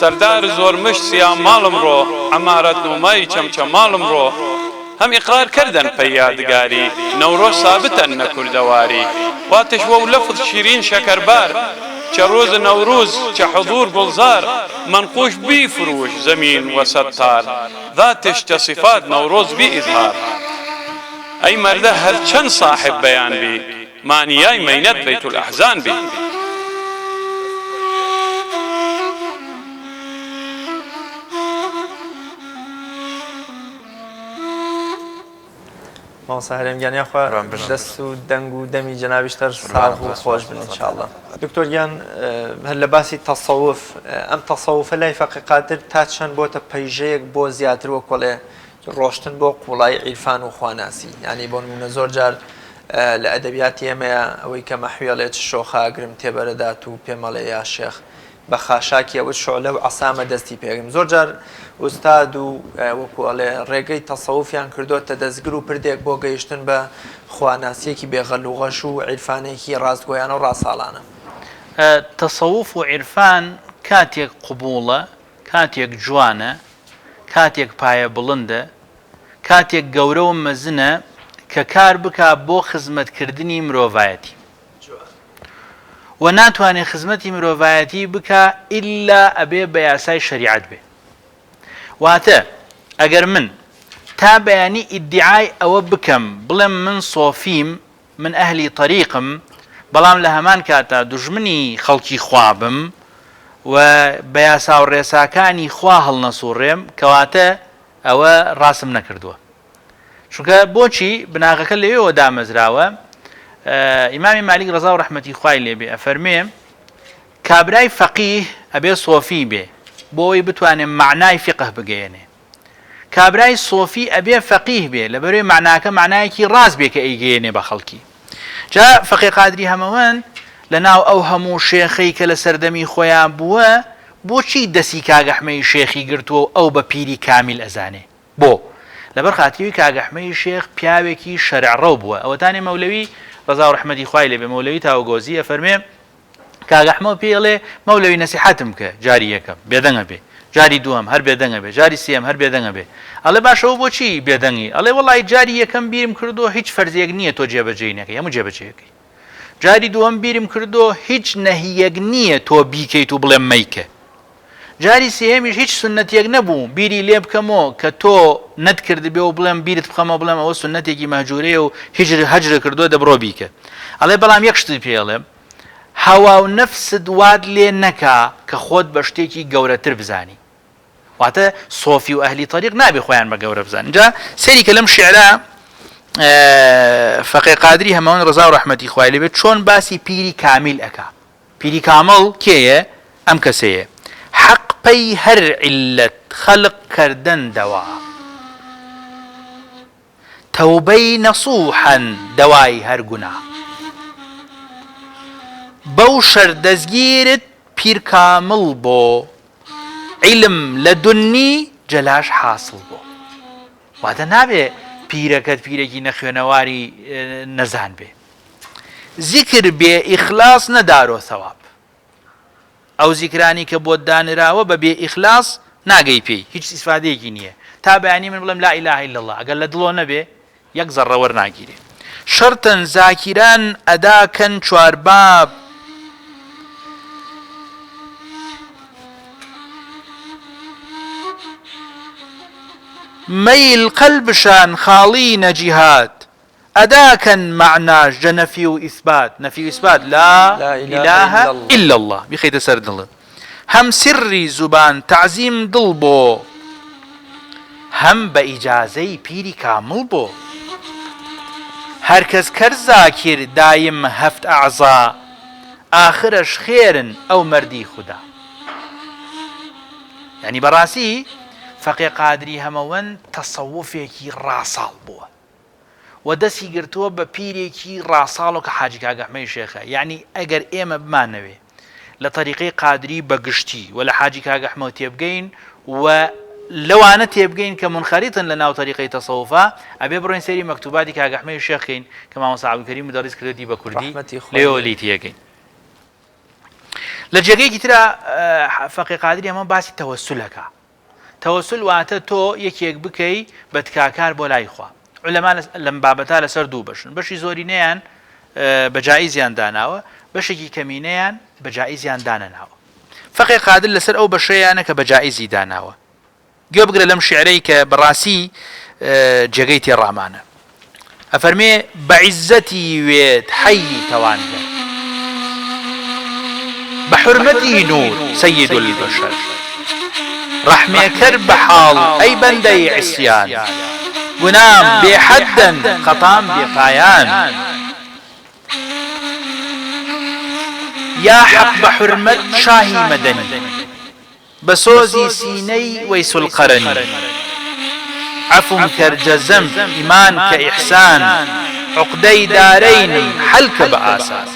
سردار زور مش سيام مالم رو عمارة نوماي شمالم رو هم إقرار كردن بيادقاري نورو ثابتا نكر دواري واتشوو لفظ شيرين شكربار كروز نوروز كحضور بلزار منقوش بي فروش زمين وستار ذاتش تصفات نوروز بي إظهار أي مرده هل چند صاحب بيان بي مانياي مينت بيت الأحزان بي مامۆستا هەرێمگیان یاخوا دەست و دەنگ و دەمی جەنابیشتر ساغ و خۆش بن ئینشاءڵڵا دکتۆر گیان هەر لە باسی تەسەوف ئەم تەسەوفە لای فەقێ قادر تا چەند بۆتە پەیژەیەک بۆ زیاتر وە کۆڵێ ڕۆشتن بۆ قوڵای عیرفان و خواناسی یعنی بۆ نمونە زۆر جار لە ئەدەبیاتی ئێمەیە ئەوەی کە مەحوێڵێت شۆخاگرم تێبەرەدات و پێمەڵێ یا شێخ بە خاشاکی ئەوە شعلە و عەسامە دەستی پێگرم زۆر جار ئوستاد و وەکو ئەڵێ ڕێگەی تەسەوفیان کردوتە دەستگر و پردێک بۆ گەیشتن بە خواناسیەکی بێغەلوغەش و عیرفانێکی ڕاستگۆیانە و ڕاستاڵانە تەسەوف و عیرفان کاتێک قبوڵە کاتێک جوانە کاتێک پایە بڵندە کاتێک گەورە و مەزنە کە کار بکا بۆ خزمەتکردنی مرۆڤایەتی و ناتوانێت خزمەتی مرۆڤایەتی بکە ئیلا ئەبێ بە یاسای شەریعەت بێ واتە ئەگەر من تا بەیانی ئیدعای ئەوە بکەم بڵێم من سۆفیم من ئەهلی طریقم بەڵام لە هەمان کاتا دوژمنی خەڵکی خوابم و بە یاسا و ڕێساکانی خوا هەڵنەسوڕێم کەواتە ئەوە ڕاستم نەکردووە چونکە بۆچی بناغەکە لەوێەوە دامەزراوە ئیمامی مالیک ڕەزا و ڕەحمەتی خوای لێبێ ئەفەرمێ کابرای فەقیه ئەبێ سۆفی بێ بۆ ئەوەی بتوانێت معنای فقه بگەێنێ کابرای سۆفی ئەبێ فەقیه بێ لەبەرەوەی معناکە معنایەکی ڕاست بێ کە ئەیگەێنێ بە خەڵکی جا فەقیه قادری هەمەوەند لەناو ئەو هەموو شێخەی کە لە سەردەمی خۆیان بووە بۆچی دەسی کاگەحمەی شێخی گرتووە و ئەو بە پیری کامیل ئەزانێ بۆ لەبەر خاتریوی کاگەحمەی شێخ پیاوێکی شەرعڕەو بووە ئەوەتانی مەولەوی ڕەزا و ڕەحمەتی خوای لێبێ مەولەوی تاوگۆزی ئەفەرمێ کاگەحمە پێڵێ مەولەوی نەسیحەتم کە جاری یەکەم بێدەنگە بێ جاری دووەم هەر بێدەنگە بێ جاری سێم هەر بێدەنگە بێ ئەڵێ باشەوە بۆچی بێدەنگی ئەڵێ وەڵی جاری یەکەم بیرم کردو هیچ فەرزیەک نییە تۆ جێبەجێی نەکەی هەموو جێبەجێەکەی جاری دووەم بیرم کردو هیچ نەهیەک نییە تۆ بیکەیت و بڵێ مەیکە جاری سێمیش هیچ سنەتێک نەبوو بیری لێ بکەمەوە کە تۆ نەتکرد بێ و بڵێم بیرت بخەمە بڵێم ئەوە سنەتێکی مەهجورەیە و هەجرە کردووە دەبڕۆ بیکە ئەڵێ بەڵام یەک شتی پێڵێم هەوا و نەفست واد لێ نەکا کە خۆت بە شتێکی گەورەتر بزانی واتە سۆفی و ئەهلی طریق نابێ خۆیان بە گەورە بزانن جا سەری کە لەم شعرە فەقیه قادری هەمەوەند ڕەزا و ڕەحمەتی خوای لێبێت چۆن باسی پیری کامیل ئەکا پیری کامڵ کێیە ئەم کەسەیە حەق پەی هەر عیلەت خەلق کردن دەوا تەوبەی نەسوحەن دەوای هەر گوناه بەو شەر دەستگیرت پیر کامڵ بۆ عیلم لە دونی جەلاش حاصل بۆ واتە نابێ پیرەکەت پیرێکی نەخوێنەواری نەزان بێ زیکر بێ ئیخلاص نەدارۆ ثەواب ئەو زیکرانی کە بۆت دانراوە بە بێ ئیخلاص ناگەی پێی هیچ ئیسفادەیەکی نییە تا بەیانی من بڵێم لا ئیلاهە ئیلا الله ئەگەر لە دڵۆ نەبێ یەک زەڕە وەرناگیرێ شەرتەن زاکیران ئەداکەن چوارباب مەیل قەلبشان خاڵی نەجیهات ئەداکەن معناش جە نەفی و ئیثبات نەفی و ئیثبات لا ئیلاهە ئیلا الله بیخەیتە سەر دڵت هەم سری زوبان تعزیم دڵ بۆ هەم بە ئیجازەی پیری کامڵ بۆ هەر کەس کەر زاکر دایم هەفت ئەعزا ئاخرەش خێرن ئەو مەردی خودا یعنی بەڕاستی فەقیه قادری هەمەوەند تەسەووفێکی ڕاساڵ بووە و دەستی گرتووە بە پیرێکی ڕاساڵ و کە حاجی کاگەحمەی شێخە یعنی ئەگەر ئێمە بمانەوێ لە طریقەی قادری بەگشتی و لە حاجی کاگەحمە تێبگەین و لەوانە تێبگەین کە منخەریتن لە ناو طریقەی تەسەووفە ئەبێ بڕۆین سەیری مەکتوباتی کاگەحمەی شێخین کە مامۆستا عەبدولکەریم مدەڕیس کردی بە کوردی لێەوە لی تێگەین لە جێگەیەکی ترە فەقیه قادری هەمە باسی تەوەسولەکە تەوەسول واتە تۆ یەکێک بکەی بە تکاکار بۆ لای خوا عولەما لەم بابەتە لەسەر دوو بەشن بەشی زۆرینەیان بە جائیزیان داناوە بەشێکی کەمینەیان بە جائیزیان دانەناوە فەقیه قادر لەسەر ئەو بەشەیانە کە بە جائیزی داناوە گوێ بگرە لەم شیعرەی کە بەڕاستی جێگەی تێڕامانە ئەفەرمێ بە عیزەتی وێت حەیی تەوانگەر بە حورمەتی نور سەید البەشەر ڕەحمێکەر بە حاڵ ئەی بەندەی عیسیان گونام بێحەدەن خەتام بێپایان یا حەق بە حورمەت شاهی مەدەنی بە سۆزی سینەی وەیس القەرەنی عەفوم کەرجە زەمب ئیمان کە ئیحسان عوقدەی دارەینم حەلکە بە ئاسان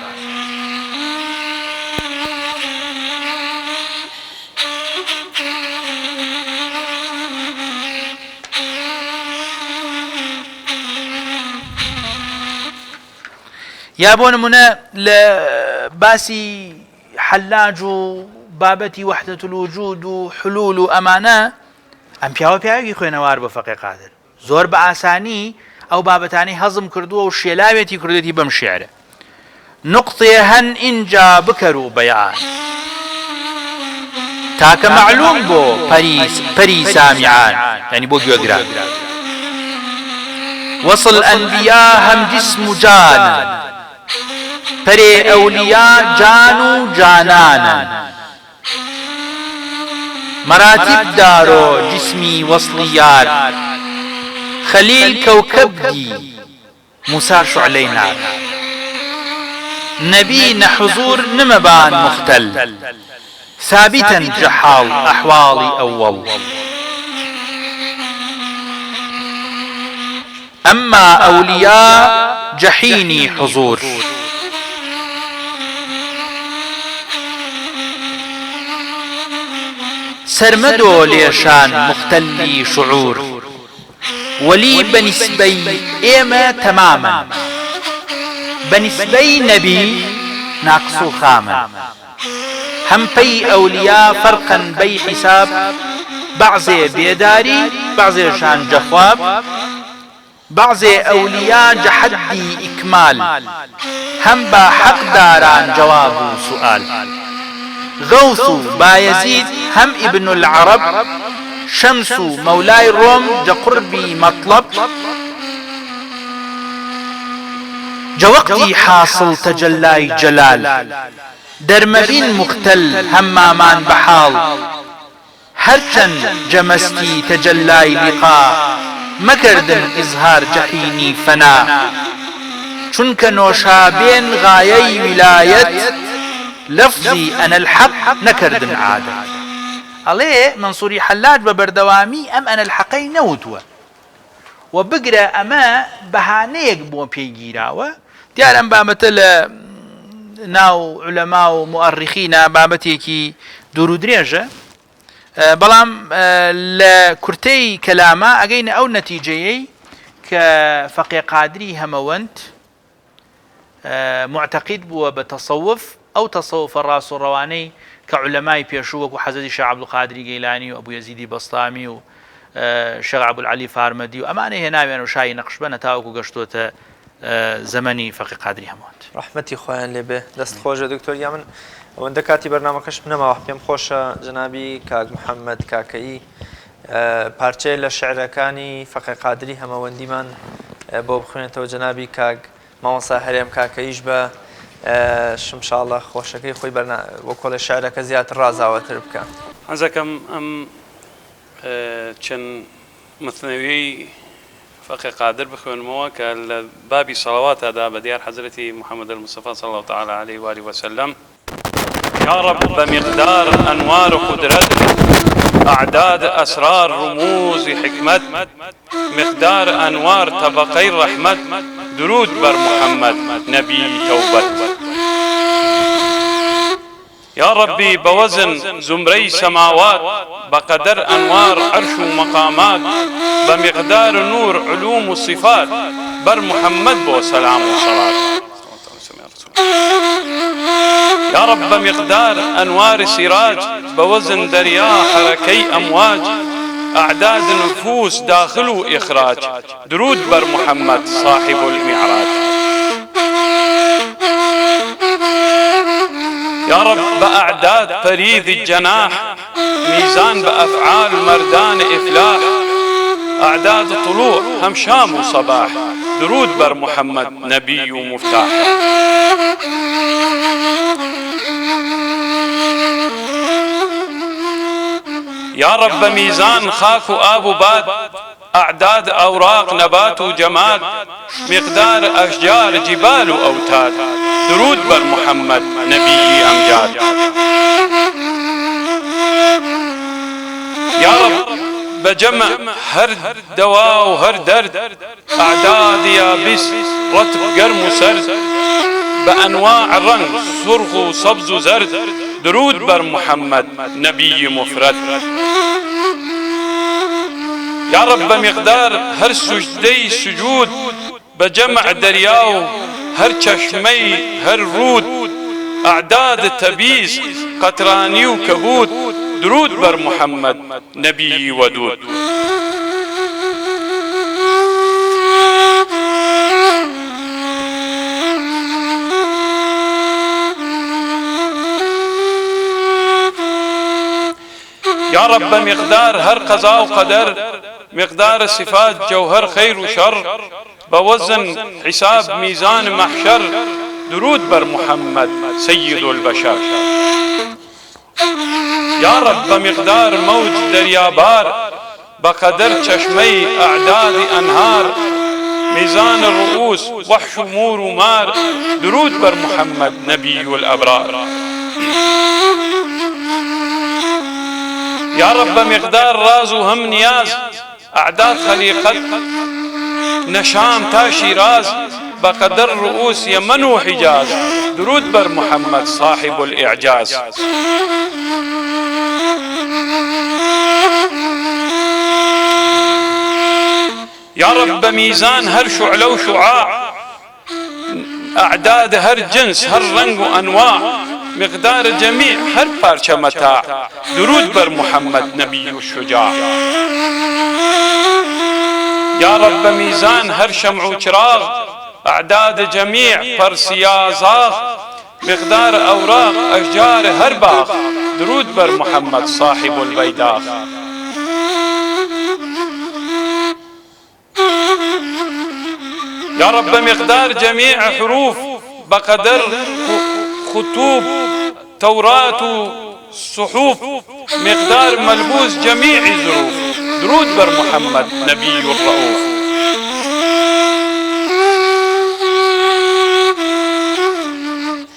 یا بۆ نمونە لە باسی حەلاج و بابەتی وەحدەت الوجود و حلول و ئەمانە ئەم پیاوە پیاوێکی خوێنەوار بە فەقیه قادر زۆر بە ئاسانی ئەو بابەتانی هەزم کردووە و شێلاوێتی کردێتی بەم شیعرە نقطێ هەن ئینجا بکەر و بەیان تاکە معلوم بۆ پەری سامیعان یعنی بۆ گوێگران وصل أنبياء هم جسم و جانن پرێ ئەولیا جان و جانانن مراتب دارۆ جسمی وصلی یار خەلیل کەوکەب دی موسا شعلەی نار نەبی نەحوزور نمەبان مختل ثابتا جحال أحواڵی ئەوەڵ أما أولياء جحيني حضور سرمدو ليشان مختلي شعور ولي بنسبي إيما تماما بنسبي نبي ناقصو خاما هم بي أولياء فرقا بي حساب بعضي بيداري بعضي شان جخواب بعضي أولياء جحدي إكمال هم با حق داران جواب سؤال غوث بايزيد هم ابن العرب شمس مولاي الروم جقربي مطلب جوقتي حاصل تجلاي جلال درمبين مختل همامان بحال هرچن جمستي تجلاي لقاء مكردن إظهار جحيني فنا چونك نوشابين غايي ولايت لفظي أنا الحق نكردن عادة عليه منصوري حلاج ببردوامي أم أنا الحقي نوتوا وبقرا أما بهانيك بو بيجيراوا ديار أم بامتل ناو علماء ومؤرخين بامتيكي دورو دريجة بلام لكرتي كلامه أجينا أو نتيجة كفقيه قادري هموانت معتقد بو بتصوف أو تصوف الراس الرواني كعلماء بيشوك وحزد الشيخ عبد القادر جيلاني وأبو يزيد بسطامي والشيخ عبد العلي فارمدي وأمانة هنا يعني شاي نقشبنا تاوكو قشتوته زمني فقيه قادري هموانت رحمتي خوان لبه دست خوجه دكتور يامن وەندە کاتی بەرنامەکەش بنەماوە پێم خۆشە جنابی کاک محەممەد کاکەیی پارچەیە لە شعرەکانی فەقێ قادری هەمەوەندیمان بۆ بخوێنێتەوە جنابی کاک مامۆستا هەرێم کاکەیش بە شمشاڵە خۆشەکەی خۆی بۆ کۆڵی شعرەکە زیاتر ڕازاوەتر بکە. حەزەکەم ئەم چەند مثنەویەی فقيه قادر بخوێنمەوە کە لە بابی سەڵەواتەدا بە دیار حەزرەتی محەممەد المصطفى صلى الله تعالى عليه وآله وسلم يا رب بمقدار أنوار قدرت أعداد أسرار رموز حكمت مقدار أنوار طبقي الرحمت درود بر محمد نبي توبت يا ربي بوزن زمري سماوات بقدر أنوار عرش ومقامات بمقدار نور علوم وصفات بر محمد بو سلام وصلاة يا رب بمقدار أنوار سراج بوزن دريا حركي أمواج أعداد نفوس داخل وإخراج درود بر محمد صاحب المعراج يا رب بأعداد فريد الجناح ميزان بأفعال مردان إفلاح أعداد طلوع هم شام وصباح درود بر محمد نبي ومفتاح يا رب ميزان خاك وآب وباد أعداد أوراق نبات وجماد مقدار أشجار جبال وأوتاد درود بر محمد نبي أمجاد يا رب بجمع هر دواء وهر درد أعداد يابس رطب قرم وسرد بأنواع الرنگ سرخ وسبز وزرد درود بر محمد نبي مفرد يا رب مقدار هر سجدي سجود بجمع درياو هر چشمي هر رود أعداد تبيز قطراني وكبود درود بر محمد نبي ودود يا رب مقدار هر قضاء وقدر مقدار الصفات جوهر خير وشر بوزن حساب ميزان محشر درود بر محمد سيد البشر يا رب بمقدار موج دريابار بقدر چشمي أعداد أنهار ميزان الرؤوس وحش مور ومار درود بر محمد نبي الأبرار يا رب مقدار راز وهم نياز أعداد خليقة نشام تا شيراز بقدر رؤوس يمن وحجاز درود بر محمد صاحب الإعجاز يا رب بميزان هر شعلة وشعاع أعداد هر جنس هر رنگ وأنواع مقدار جميع هر پارچه متاع درود بر محمد نبي الشجاع يا رب بميزان هر شمع وچراغ أعداد جميع پرسيازاغ مقدار أوراق أشجار هر باغ درود بر محمد صاحب البيداغ يا رب مقدار جميع حروف بقدر خطوب توراة صحوف مقدار ملبوس جميع ظروف درود بر محمد نبي الرؤوف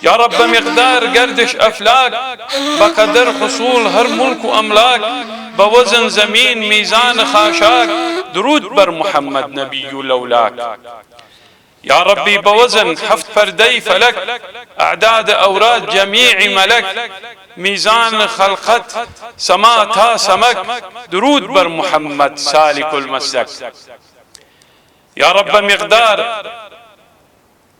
يا رب مقدار قردش أفلاك بقدر حصول هر ملك وأملاك بوزن زمين ميزان خاشاك درود بر محمد نبي لولاك يا ربي بوزن حفت فردي فلك أعداد أوراد جميع ملك ميزان خلقت سما تا سمك درود بر محمد سالك المسلك يا رب مقدار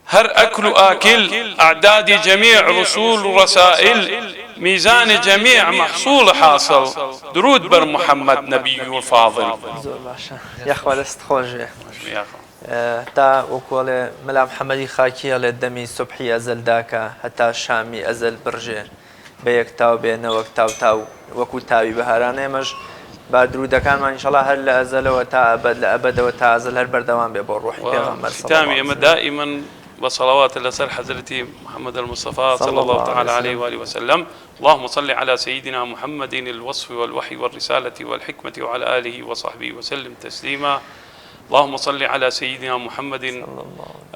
هر أكل آكل أعداد جميع رسول ورسائل ميزان جميع محصول حاصل درود بر محمد نبي الفاضل يا أخوة لست خوجه تا وكول ملا محمدي خاكي للدمي صبحي أزل داكا حتى شامي أزل برجي بيك تاو بين وقتاو تاو وكو تاوي بهارانه مج بعد كان ما إن شاء الله هل أزل وتا أبد لأبد وتا أزل هل بردوان بيبور روحي بيغمبر صلى الله عليه وسلم دائما وصلوات لسر حضرتي محمد المصطفى صلى الله تعالى عليه وآله وسلم اللهم صل على سيدنا محمد الوصف والوحي والرسالة والحكمة وعلى آله وصحبه وسلم تسليما اللهم صل على سيدنا محمد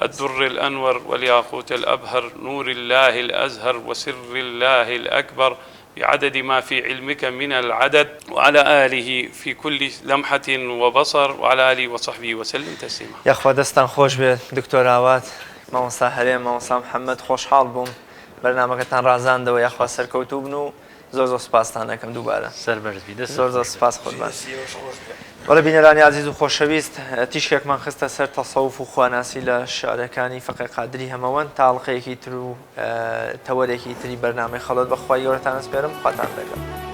الدر الأنور والياقوت الأبهر نور الله الأزهر وسر الله الأكبر بعدد ما في علمك من العدد وعلى آله في كل لمحة وبصر وعلى آله وصحبه وسلم تسليما يا أخوة دستان خوش بيت دكتور عواد مامۆستا هەرێم مامۆستا محەممەد خۆشحاڵ بووم بەرنامەکەتان ڕازاندەوە یاخوا سەرکەوتوو بن و زۆر سوپاستان دەکەم دووبارە زۆر سوپاس خۆتمان وەڵێ بینەرانی عزیز و خۆشەویست تیشکێکمان خستە سەر تەسەوف و خواناسی لە شعرەکانی فەقێ قادری هەمەوەند تاڵقەیەکی تر و تەوەرێکی تری بەرنامەی خەڵۆت بەخوای گەورەتان ئەسپێرم خواتان دەکەم.